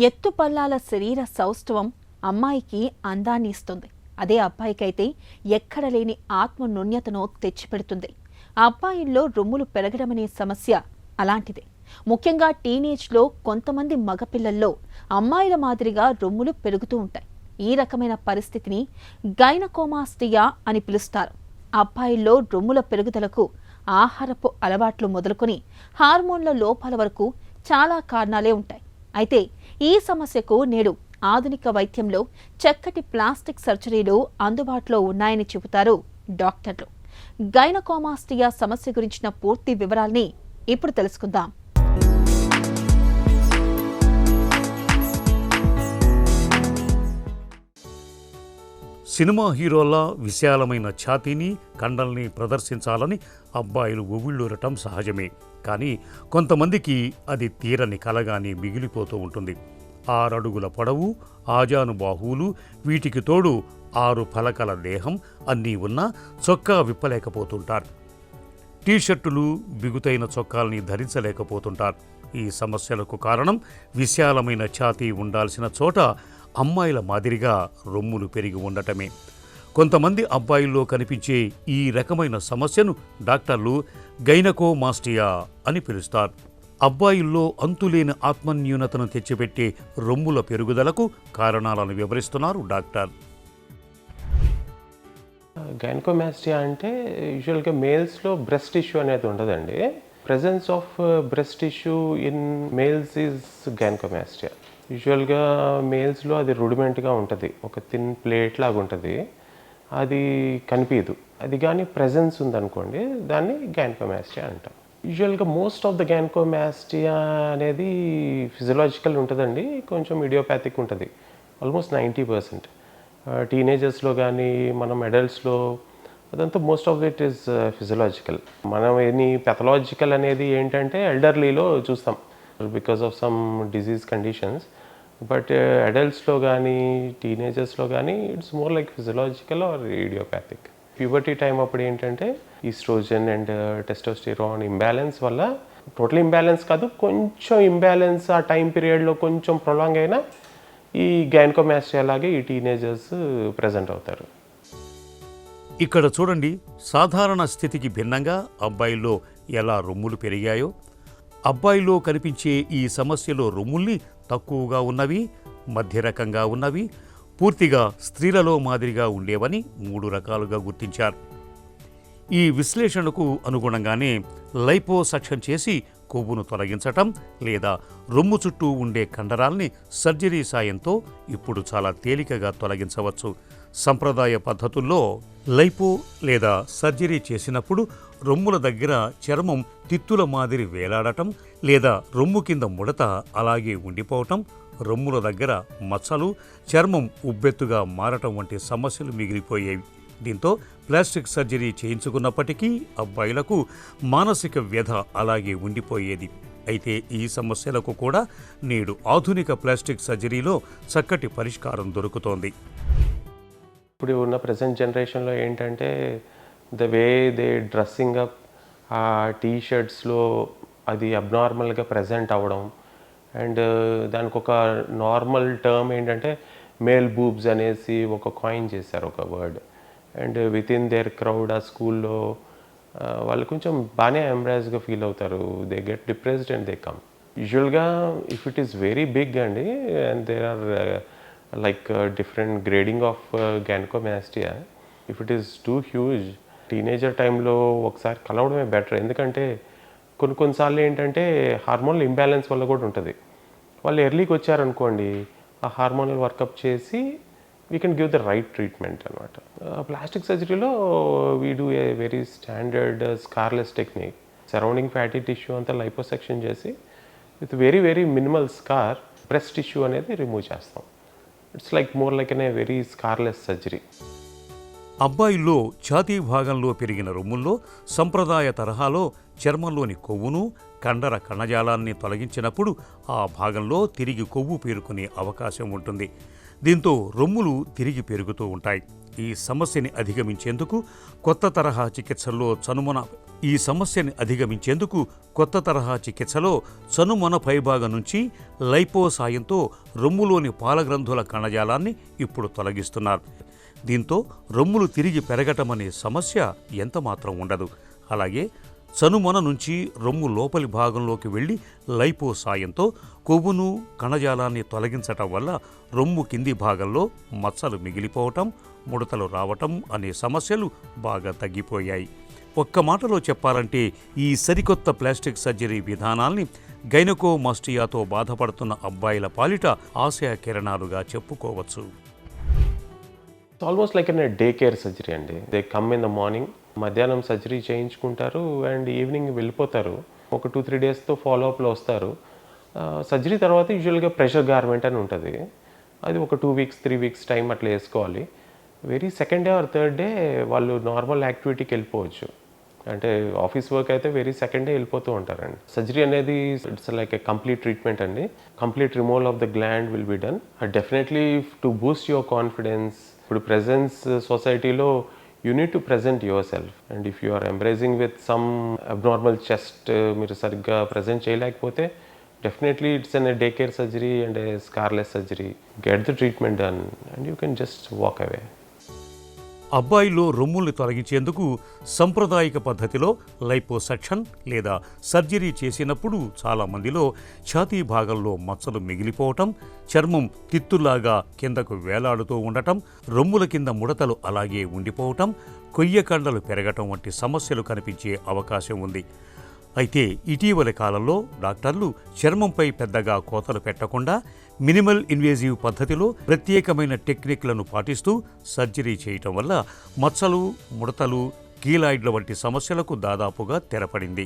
ఎత్తుపల్లాల శరీర సౌష్ఠవం అమ్మాయికి అందాన్ని ఇస్తుంది. అదే అబ్బాయికైతే ఎక్కడలేని ఆత్మ నుణ్యతను తెచ్చిపెడుతుంది. ఆ అబ్బాయిల్లో రొమ్ములు పెరగడమనే సమస్య అలాంటిదే. ముఖ్యంగా టీనేజ్లో కొంతమంది మగపిల్లల్లో అమ్మాయిల మాదిరిగా రొమ్ములు పెరుగుతూ ఉంటాయి. ఈ రకమైన పరిస్థితిని గైనకోమాస్టియా అని పిలుస్తారు. అబ్బాయిల్లో రొమ్ముల పెరుగుదలకు ఆహారపు అలవాట్లు మొదలుకొని హార్మోన్ల లోపాల వరకు చాలా కారణాలే ఉంటాయి. అయితే ఈ సమస్యకు నేడు ఆధునిక వైద్యంలో చక్కటి ప్లాస్టిక్ సర్జరీలు అందుబాటులో ఉన్నాయని చెబుతారు డాక్టర్లు. గైనకోమాస్టియా సమస్య గురించిన పూర్తి వివరాల్ని ఇప్పుడు తెలుసుకుందాం. సినిమా హీరోల విశాలమైన ఛాతీని, కండల్ని ప్రదర్శించాలని అబ్బాయిలు ఉవ్విళ్ళూరటం సహజమే. కానీ కొంతమందికి అది తీరని కలగానే మిగిలిపోతూ ఉంటుంది. 6 అడుగుల పొడవు, ఆజాను బాహువులు, వీటికి తోడు 6 పలకల దేహం అన్నీ ఉన్నా చొక్కా విప్పలేకపోతుంటారు. టీషర్టులు, బిగుతైన చొక్కాల్ని ధరించలేకపోతుంటారు. ఈ సమస్యలకు కారణం విశాలమైన ఛాతీ ఉండాల్సిన చోట అమ్మాయిల మాదిరిగా రొమ్ములు పెరిగి ఉండటమే. కొంతమంది అబ్బాయిల్లో కనిపించే ఈ రకమైన సమస్యను డాక్టర్లు గైనకోమాస్టియా అని పిలుస్తారు. అబ్బాయిల్లో అంతులేని ఆత్మన్యూనతను తెచ్చిపెట్టే రొమ్ముల పెరుగుదలకు కారణాలను వివరిస్తున్నారు డాక్టర్. గైనకోమాస్టియా అంటే యూజువల్గా మేల్స్లో బ్రెస్ట్ టిష్యూ అనేది ఉండదండి. Presence of breast tissue in males is gynaecomastia. యూజువల్గా మేల్స్లో అది రుడిమెంట్గా ఉంటుంది, ఒక థిన్ ప్లేట్ లాగా ఉంటుంది, అది కనిపించదు. అది కానీ ప్రెజెన్స్ ఉందనుకోండి, దాన్ని గైనకోమాస్టియా అంటాం. యూజువల్గా మోస్ట్ ఆఫ్ ద గైనకోమాస్టియా అనేది ఫిజియలాజికల్ ఉంటుందండి, కొంచెం ఇడియోపాథిక్ ఉంటుంది, ఆల్మోస్ట్ 90%. టీనేజర్స్లో కానీ మనం అడల్ట్స్లో అదంతా most of it is physiological. మనం ఎనీ పెథలాజికల్ అనేది ఏంటంటే ఎల్డర్లీలో చూస్తాం because of some disease conditions. But అడల్ట్స్లో కానీ టీనేజర్స్లో కానీ it's more like physiological or idiopathic. Puberty time అప్పుడు ఏంటంటే ఈస్ట్రోజన్ అండ్ టెస్టోస్టిరాన్ ఇంబ్యాలెన్స్ వల్ల, టోటల్ ఇంబ్యాలెన్స్ కాదు, కొంచెం ఇంబ్యాలెన్స్ ఆ టైం పీరియడ్లో కొంచెం ప్రొలాంగ్ అయినా ఈ గైనకోమాస్టియా లాగే ఈ టీనేజర్స్ ప్రజెంట్ అవుతారు. ఇక్కడ చూడండి, సాధారణ స్థితికి భిన్నంగా అబ్బాయిల్లో ఎలా రొమ్ములు పెరిగాయో. అబ్బాయిలో కనిపించే ఈ సమస్యలో రొమ్ముల్ని తక్కువగా ఉన్నవి, మధ్య రకంగా ఉన్నవి, పూర్తిగా స్త్రీలలో మాదిరిగా ఉండేవని 3 రకాలుగా గుర్తించారు. ఈ విశ్లేషణకు అనుగుణంగానే లైపోసక్షన్ చేసి కొవ్వును తొలగించటం లేదా రొమ్ము చుట్టూ ఉండే కండరాల్ని సర్జరీ సాయంతో ఇప్పుడు చాలా తేలికగా తొలగించవచ్చు. సంప్రదాయ పద్ధతుల్లో లైపో లేదా సర్జరీ చేసినప్పుడు రొమ్ముల దగ్గర చర్మం తిత్తుల మాదిరి వేలాడటం లేదా రొమ్ము కింద ముడత అలాగే ఉండిపోవటం, రొమ్ముల దగ్గర మచ్చలు, చర్మం ఉబ్బెత్తుగా మారటం వంటి సమస్యలు మిగిలిపోయేవి. దీంతో ప్లాస్టిక్ సర్జరీ చేయించుకున్నప్పటికీ అబ్బాయిలకు మానసిక వ్యధ అలాగే ఉండిపోయేది. అయితే ఈ సమస్యలకు కూడా నేడు ఆధునిక ప్లాస్టిక్ సర్జరీలో చక్కటి పరిష్కారం దొరుకుతోంది. ఇప్పుడు ఉన్న ప్రజెంట్ జనరేషన్లో ఏంటంటే the way they dressing up, ఆ టీషర్ట్స్లో అది అబ్నార్మల్గా ప్రజెంట్ అవ్వడం, అండ్ దానికి ఒక నార్మల్ టర్మ్ ఏంటంటే మేల్ బూబ్స్ అనేసి ఒక కాయిన్ చేశారు, ఒక word. And with in their crowd ఆ స్కూల్లో వాళ్ళు కొంచెం బాగానే ఎంబ్రాస్గా ఫీల్ అవుతారు. They get depressed and they come. యూజువల్గా if it is very big అండి, and there are like different grading of gynecomastia. If it is too huge, teenager టైంలో ఒకసారి కలవడమే బెటర్. ఎందుకంటే కొన్నిసార్లు ఏంటంటే హార్మోనల్ ఇంబ్యాలెన్స్ వల్ల కూడా ఉంటుంది. వాళ్ళు ఎర్లీకి వచ్చారనుకోండి, ఆ హార్మోనల్ వర్కప్ చేసి we can give the right treatment అనమాట. ప్లాస్టిక్ సర్జరీలో we do a very standard scarless technique. Surrounding fatty tissue అంతా లైపోసెక్షన్ చేసి with very very minimal scar breast tissue అనేది రిమూవ్ చేస్తాం. ఇట్స్ లైక్ మోర్ లైక్ అనే very scarless surgery. అబ్బాయిల్లో ఛాతీ భాగంలో పెరిగిన రొమ్ముల్లో సంప్రదాయ తరహాలో చర్మంలోని కొవ్వును, కండర కణజాలాన్ని తొలగించినప్పుడు ఆ భాగంలో తిరిగి కొవ్వు పేరుకునే అవకాశం ఉంటుంది. దీంతో రొమ్ములు తిరిగి పెరుగుతూ ఉంటాయి. ఈ సమస్యని అధిగమించేందుకు కొత్త తరహా చికిత్సల్లో చనుమన ఈ సమస్యని అధిగమించేందుకు కొత్త తరహా చికిత్సలో చనుమొన పైభాగం నుంచి లైపో సాయంతో రొమ్ములోని పాలగ్రంథుల కణజాలాన్ని ఇప్పుడు తొలగిస్తున్నారు. దీంతో రొమ్ములు తిరిగి పెరగటమనే సమస్య ఎంతమాత్రం ఉండదు. అలాగే చనుమొన నుంచి రొమ్ము లోపలి భాగంలోకి వెళ్లి లైపో సాయంతో కొవ్వును కణజాలాన్ని తొలగించటం వల్ల రొమ్ము కింది భాగంలో మచ్చలు మిగిలిపోవటం, ముడతలు రావటం అనే సమస్యలు బాగా తగ్గిపోయాయి. ఒక్క మాటలో చెప్పాలంటే ఈ సరికొత్త ప్లాస్టిక్ సర్జరీ విధానాల్ని గైనకోమాస్టియాతో బాధపడుతున్న అబ్బాయిల పాలిట ఆశయ కిరణాలుగా చెప్పుకోవచ్చు. It's almost like a day care surgery అండి. They come in the morning, మధ్యాహ్నం సర్జరీ చేయించుకుంటారు అండ్ ఈవినింగ్ వెళ్ళిపోతారు. ఒక 2-3 డేస్తో ఫాలోఅప్లో వస్తారు. సర్జరీ తర్వాత యూజువల్గా ప్రెషర్ గార్మెంట్ అని ఉంటుంది. అది ఒక 2 వీక్స్ 3 వీక్స్ టైం అట్లా వేసుకోవాలి. Very second day or third day వాళ్ళు నార్మల్ యాక్టివిటీకి వెళ్ళిపోవచ్చు. అంటే ఆఫీస్ వర్క్ అయితే వెరీ సెకండ్ డే వెళ్ళిపోతూ ఉంటారండి. సర్జరీ అనేది it's like a complete treatment అండి. Complete removal of the gland will be done. Definitely to boost your confidence. ఇప్పుడు ప్రెజెన్స్ సొసైటీలో you need to present yourself. And if you are embracing with some abnormal chest మీరు సరిగ్గా present చేయలేకపోతే definitely it's an day care surgery and a scarless surgery. Get the treatment done and you can just walk away. అబ్బాయిలో రొమ్ముల్ని తొలగించేందుకు సంప్రదాయక పద్ధతిలో liposuction లేదా surgery చేసినప్పుడు చాలామందిలో ఛాతీ భాగంలో మచ్చలు మిగిలిపోవటం, చర్మం తిత్తులాగా కిందకు వేలాడుతూ ఉండటం, రొమ్ముల కింద ముడతలు అలాగే ఉండిపోవటం, కొయ్య కండలు పెరగటం వంటి సమస్యలు కనిపించే అవకాశం ఉంది. అయితే ఇటీవలి కాలంలో డాక్టర్లు చర్మంపై పెద్దగా కోతలు పెట్టకుండా మినిమల్ ఇన్వేజివ్ పద్ధతిలో ప్రత్యేకమైన టెక్నిక్లను పాటిస్తూ సర్జరీ చేయటం వల్ల మచ్చలు, ముడతలు, కీలాయిడ్ల వంటి సమస్యలకు దాదాపుగా తెరపడింది.